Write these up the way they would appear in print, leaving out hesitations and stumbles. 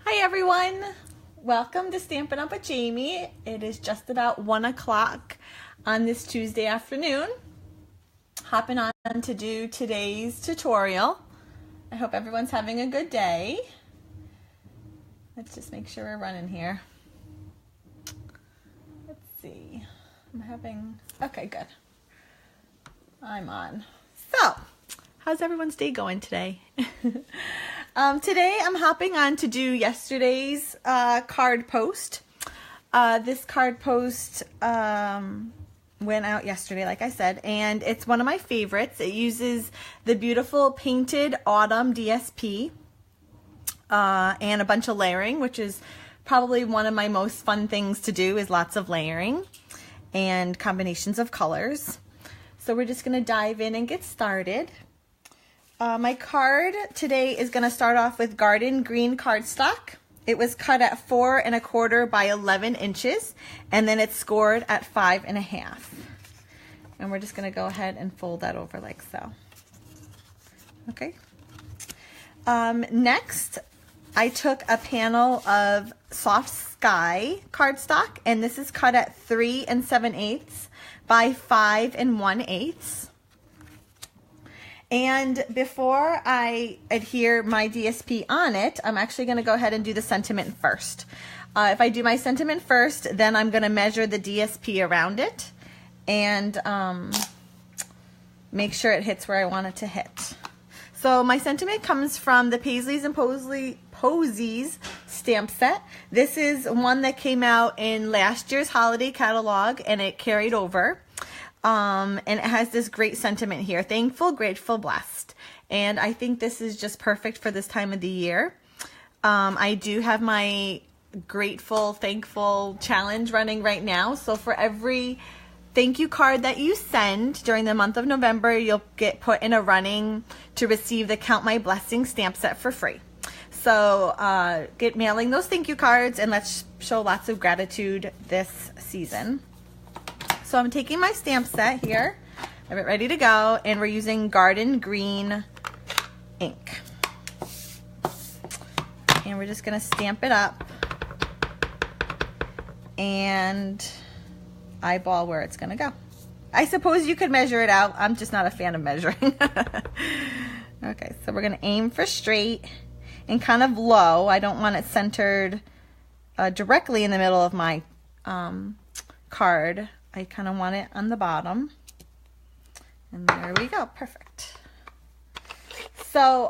Hi everyone, welcome to Stampin' Up with Jaimie. It is just about 1 o'clock on this Tuesday afternoon. Hopping on to do today's tutorial. I hope everyone's having a good day. Let's just make sure we're running here. Let's see, okay, good. I'm on. So, how's everyone's day going today? Today I'm hopping on to do yesterday's card post. This card post went out yesterday, like I said, and it's one of my favorites. It uses the beautiful painted autumn DSP and a bunch of layering, which is probably one of my most fun things to do, is lots of layering and combinations of colors. So we're just going to dive in and get started. My card today is going to start off with garden green cardstock. It was cut at 4 1/4 by 11 inches, and then it's scored at 5 1/2. And we're just going to go ahead and fold that over like so. Okay. Next, I took a panel of soft sky cardstock, and this is cut at 3 7/8 by 5 1/8. And before I adhere my DSP on it, I'm actually going to go ahead and do the sentiment first. If I do my sentiment first, then I'm going to measure the DSP around it and make sure it hits where I want it to hit. So my sentiment comes from the Paisleys and Posies stamp set. This is one that came out in last year's holiday catalog, and it carried over. And it has this great sentiment here: thankful, grateful, blessed. And I think this is just perfect for this time of the year. I do have my grateful, thankful challenge running right now. So for every thank you card that you send during the month of November, you'll get put in a running to receive the Count My Blessings stamp set for free. So get mailing those thank you cards, and let's show lots of gratitude this season. So I'm taking my stamp set here, I have it ready to go, and we're using garden green ink. And we're just going to stamp it up and eyeball where it's going to go. I suppose you could measure it out. I'm just not a fan of measuring. Okay, so we're going to aim for straight and kind of low. I don't want it centered directly in the middle of my card. I kind of want it on the bottom. And there we go. Perfect. So,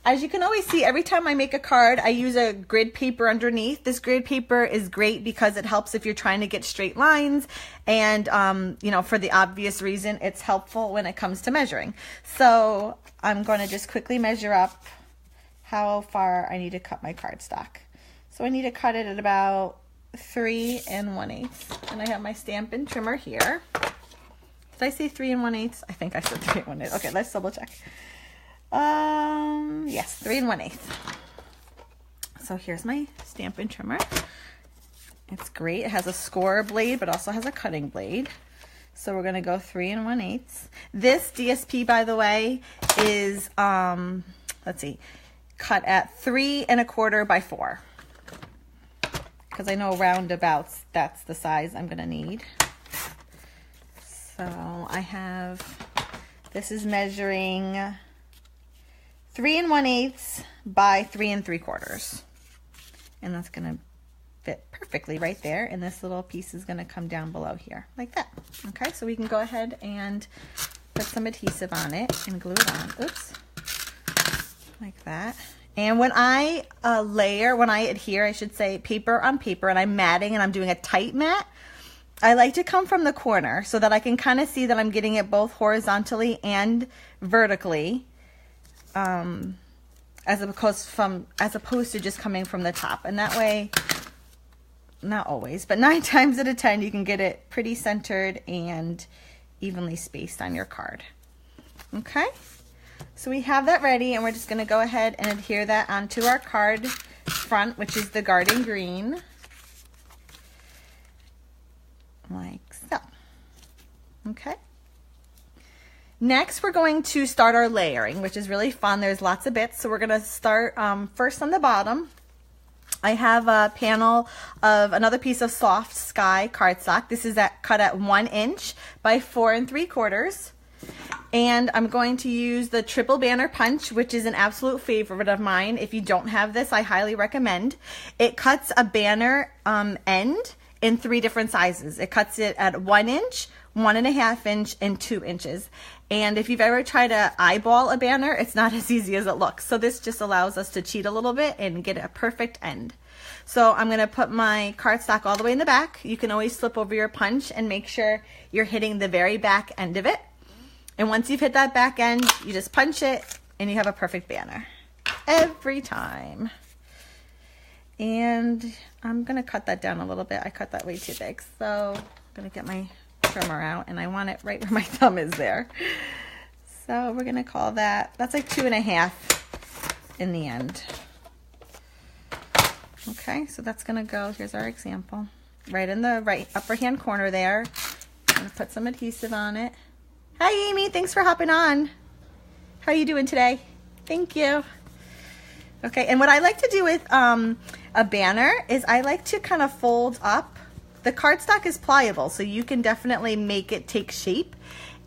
as you can always see, every time I make a card, I use a grid paper underneath. This grid paper is great because it helps if you're trying to get straight lines. And, you know, for the obvious reason, it's helpful when it comes to measuring. So, I'm going to just quickly measure up how far I need to cut my cardstock. So, I need to cut it at about 3 1/8, and I have my Stampin' trimmer here. Did I say 3 1/8? I think I said 3 1/8. Okay, let's double check. Yes, 3 1/8. So here's my Stampin' trimmer. It's great. It has a score blade, but also has a cutting blade. So we're gonna go 3 1/8. This DSP, by the way, is let's see, cut at 3 1/4 by 4. Because I know roundabouts, that's the size I'm going to need. So I have, this is measuring 3 1/8 by 3 3/4. And that's going to fit perfectly right there. And this little piece is going to come down below here, like that. Okay, so we can go ahead and put some adhesive on it and glue it on. Oops. Like that. And when I when I adhere, I should say, paper on paper, and I'm matting and I'm doing a tight mat, I like to come from the corner so that I can kind of see that I'm getting it both horizontally and vertically, as opposed to just coming from the top. And that way, not always, but 9 times out of 10, you can get it pretty centered and evenly spaced on your card. Okay? So we have that ready, and we're just going to go ahead and adhere that onto our card front, which is the garden green, like so. Okay. Next, we're going to start our layering, which is really fun. There's lots of bits, so we're going to start first on the bottom. I have a panel of another piece of soft sky cardstock. This is cut at 1 inch by 4 3/4. And I'm going to use the triple banner punch, which is an absolute favorite of mine. If you don't have this, I highly recommend. It cuts a banner end in 3 different sizes. It cuts it at 1 inch, 1.5 inch, and 2 inches. And if you've ever tried to eyeball a banner, it's not as easy as it looks. So this just allows us to cheat a little bit and get a perfect end. So I'm going to put my cardstock all the way in the back. You can always flip over your punch and make sure you're hitting the very back end of it. And once you've hit that back end, you just punch it and you have a perfect banner every time. And I'm going to cut that down a little bit. I cut that way too big. So I'm going to get my trimmer out, and I want it right where my thumb is there. So we're going to call that's like 2.5 in the end. Okay, so that's going to go, here's our example, right in the right upper hand corner there. I'm going to put some adhesive on it. Hi, Amy. Thanks for hopping on. How are you doing today? Thank you. Okay, and what I like to do with a banner is I like to kind of fold up. The cardstock is pliable, so you can definitely make it take shape.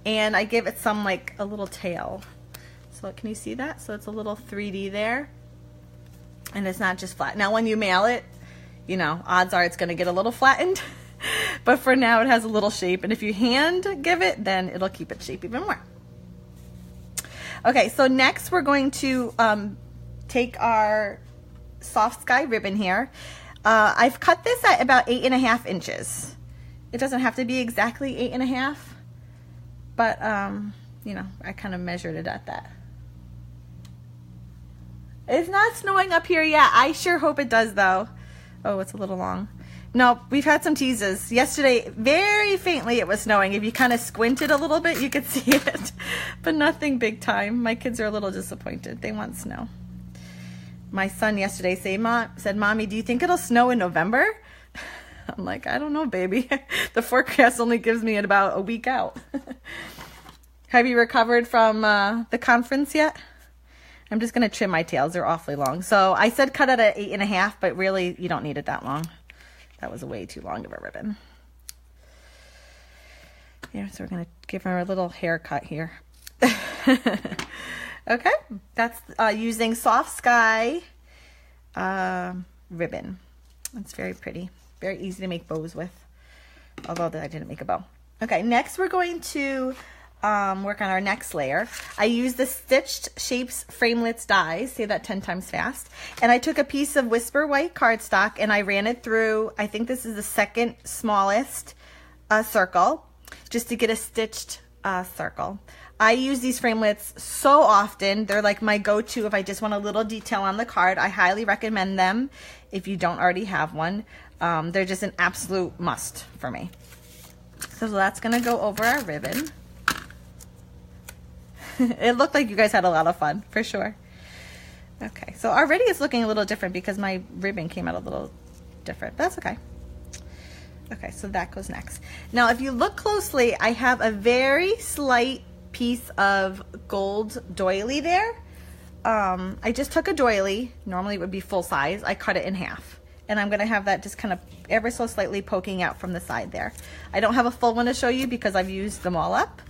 And I give it some, like, a little tail. So can you see that? So it's a little 3D there. And it's not just flat. Now, when you mail it, you know, odds are it's going to get a little flattened. But for now, it has a little shape. And if you hand give it, then it'll keep its shape even more. Okay, so next we're going to take our soft sky ribbon here. I've cut this at about 8.5 inches. It doesn't have to be exactly 8.5, but you know, I kind of measured it at that. It's not snowing up here yet. I sure hope it does though. Oh, it's a little long. No, we've had some teases. Yesterday, very faintly it was snowing. If you kind of squinted a little bit, you could see it, but nothing big time. My kids are a little disappointed. They want snow. My son yesterday said, Mommy, do you think it'll snow in November? I'm like, I don't know, baby. The forecast only gives me about a week out. Have you recovered from the conference yet? I'm just going to trim my tails. They're awfully long. So I said cut it at 8.5, but really you don't need it that long. That was way too long of a ribbon. Yeah, so we're going to give her a little haircut here. Okay, that's using soft sky ribbon. It's very pretty, very easy to make bows with, although I didn't make a bow. Okay, next we're going to work on our next layer. I used the Stitched Shapes Framelits dies, say that 10 times fast, and I took a piece of Whisper White cardstock and I ran it through, I think this is the second smallest circle, just to get a stitched circle. I use these framelits so often. They're like my go-to if I just want a little detail on the card. I highly recommend them if you don't already have one. They're just an absolute must for me. So that's going to go over our ribbon. It looked like you guys had a lot of fun, for sure. Okay, so already it's looking a little different because my ribbon came out a little different. That's okay. Okay, so that goes next. Now, if you look closely, I have a very slight piece of gold doily there. I just took a doily. Normally it would be full size. I cut it in half. And I'm going to have that just kind of ever so slightly poking out from the side there. I don't have a full one to show you because I've used them all up.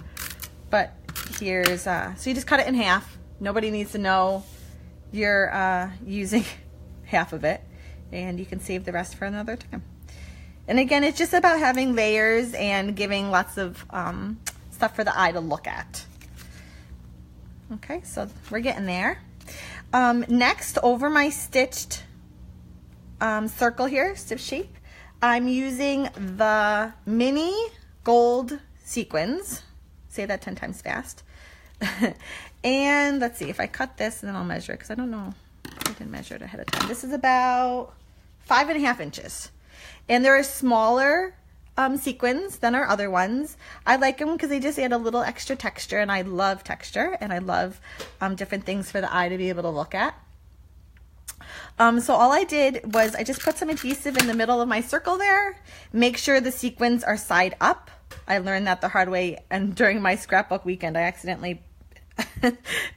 But here's, so you just cut it in half. Nobody needs to know you're using half of it. And you can save the rest for another time. And again, it's just about having layers and giving lots of stuff for the eye to look at. Okay, so we're getting there. Next, over my stitched circle here, stitch shape, I'm using the mini gold sequins. Say that 10 times fast. And let's see, if I cut this, and then I'll measure it, because I don't know. I didn't measure it ahead of time. This is about 5.5 inches. And there are smaller sequins than our other ones. I like them because they just add a little extra texture, and I love texture, and I love different things for the eye to be able to look at. So all I did was I just put some adhesive in the middle of my circle there. Make sure the sequins are side up. I learned that the hard way, and during my scrapbook weekend I accidentally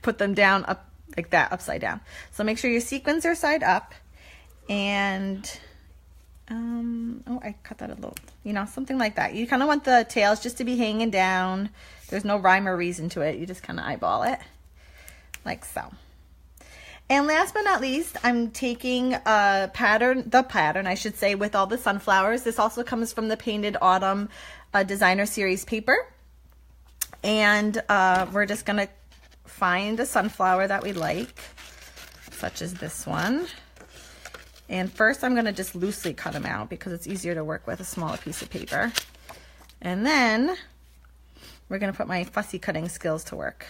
put them down up like that, upside down. So make sure your sequins are side up. And oh, I cut that a little, you know, something like that. You kind of want the tails just to be hanging down. There's no rhyme or reason to it. You just kind of eyeball it like so. And last but not least, I'm taking the pattern, I should say, with all the sunflowers. This also comes from the Painted Autumn Designer Series paper. And we're just going to find a sunflower that we like, such as this one. And first I'm going to just loosely cut them out because it's easier to work with a smaller piece of paper. And then we're going to put my fussy cutting skills to work.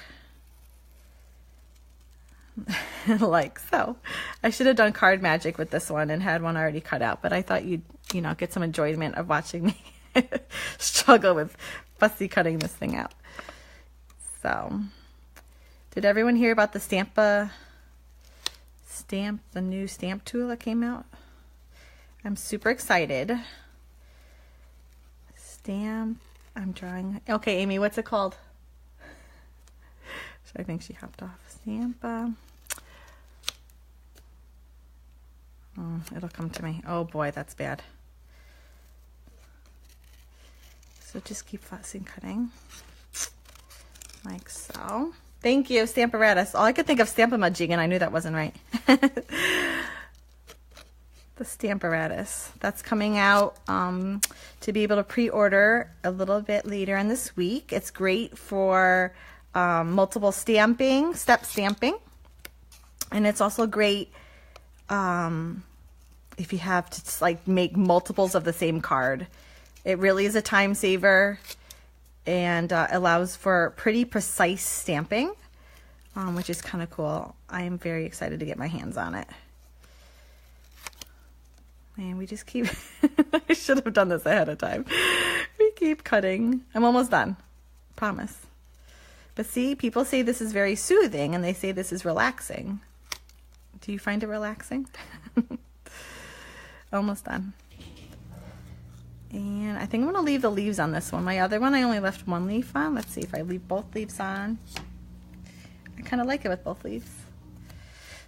Like so. I should have done card magic with this one and had one already cut out, but I thought you'd, you know, get some enjoyment of watching me struggle with fussy cutting this thing out. So, did everyone hear about the the new stamp tool that came out? I'm super excited. I'm drawing. Okay, Amy, what's it called? So I think she hopped off. Oh, it'll come to me. Oh boy, that's bad. So just keep fussing cutting. Like so. Thank you, Stamparatus. All I could think of Stampamudging, and I knew that wasn't right. The Stamparatus. That's coming out to be able to pre-order a little bit later in this week. It's great for multiple stamping, step stamping. And it's also great if you have to like make multiples of the same card. It really is a time saver and allows for pretty precise stamping, which is kind of cool. I am very excited to get my hands on it. And we just keep, I should have done this ahead of time. We keep cutting. I'm almost done, promise. But see, people say this is very soothing and they say this is relaxing. Do you find it relaxing? Almost done. And I think I'm going to leave the leaves on this one. My other one, I only left one leaf on. Let's see if I leave both leaves on. I kind of like it with both leaves.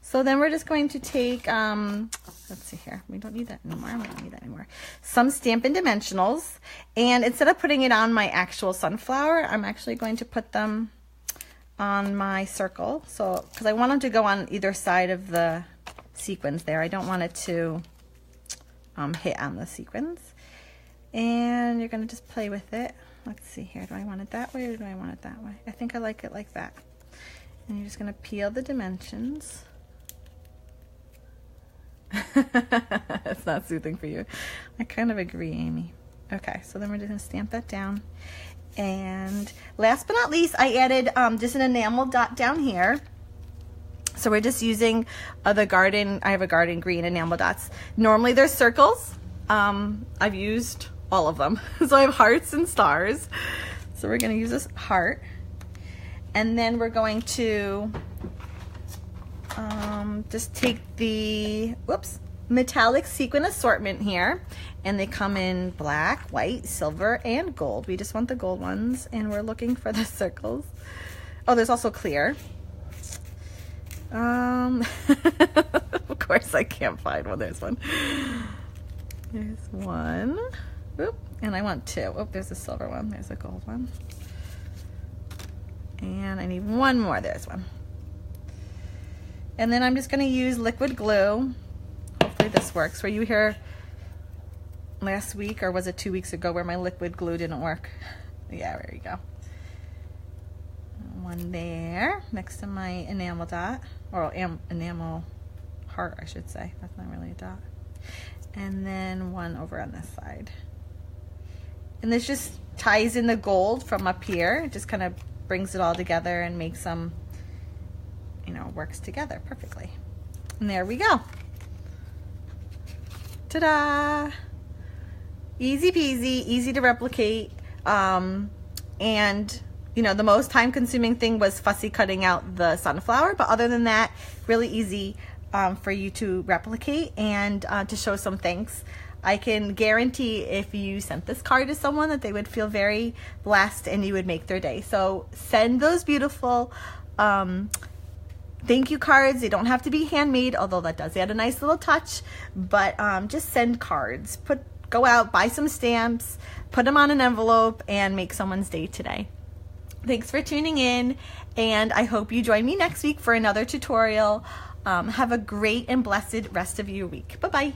So then we're just going to take, let's see here. We don't need that anymore. We don't need that anymore. Some Stampin' Dimensionals. And instead of putting it on my actual sunflower, I'm actually going to put them on my circle. So, because I want them to go on either side of the sequins there. I don't want it to hit on the sequins. And you're going to just play with it. Let's see here. Do I want it that way or do I want it that way? I think I like it like that. And you're just going to peel the dimensions. It's not soothing for you. I kind of agree, Amy. Okay, so then we're just going to stamp that down. And last but not least, I added just an enamel dot down here. So we're just using the garden, I have a garden green enamel dots. Normally they're circles. I've used all of them. So I have hearts and stars. So we're going to use this heart. And then we're going to just take the, metallic sequin assortment here. And they come in black, white, silver, and gold. We just want the gold ones. And we're looking for the circles. Oh, there's also clear. Of course I can't find one. There's one. There's one. Oop, and I want two. Oh, there's a silver one. There's a gold one. And I need one more. There's one. And then I'm just going to use liquid glue. Hopefully this works. Were you here last week or was it 2 weeks ago where my liquid glue didn't work? Yeah, there you go. One there next to my enamel dot, or enamel heart, I should say. That's not really a dot. And then one over on this side. And this just ties in the gold from up here. It just kind of brings it all together and makes them, you know, works together perfectly. And there we go. Ta-da! Easy peasy, easy to replicate. And you know, the most time consuming thing was fussy cutting out the sunflower, but other than that, really easy for you to replicate and to show some thanks. I can guarantee if you sent this card to someone that they would feel very blessed and you would make their day. So send those beautiful thank you cards. They don't have to be handmade, although that does add a nice little touch, but just send cards. Go out, buy some stamps, put them on an envelope, and make someone's day today. Thanks for tuning in, and I hope you join me next week for another tutorial. Have a great and blessed rest of your week. Bye-bye.